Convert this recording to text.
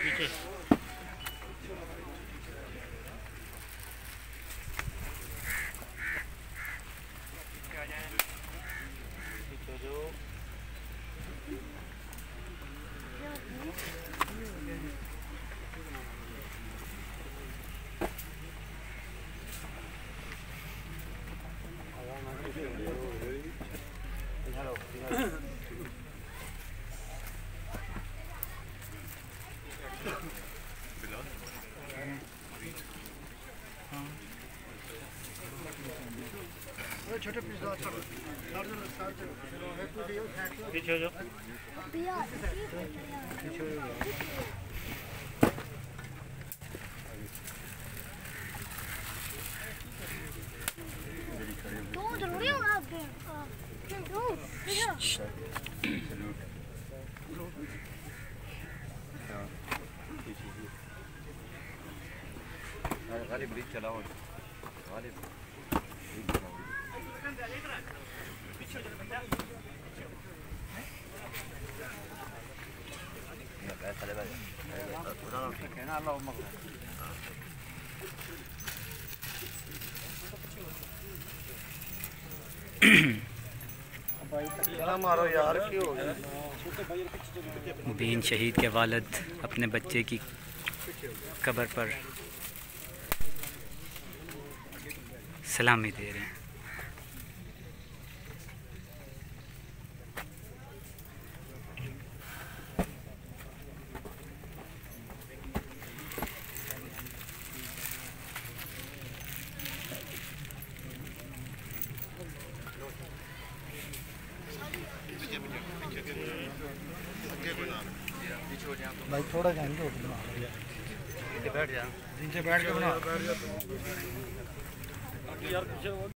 पीछे छोटे पीस पीछे हो जाओ। जरूरी होगा गाली ब्रिज चलाओ गाली मारो यार क्यों हो गया। मुबीन शहीद के वालिद अपने बच्चे की कब्र पर सलामी दे रहे हैं। भाई थोड़ा जाएंगे बैठ जा नीचे बैठ के बना।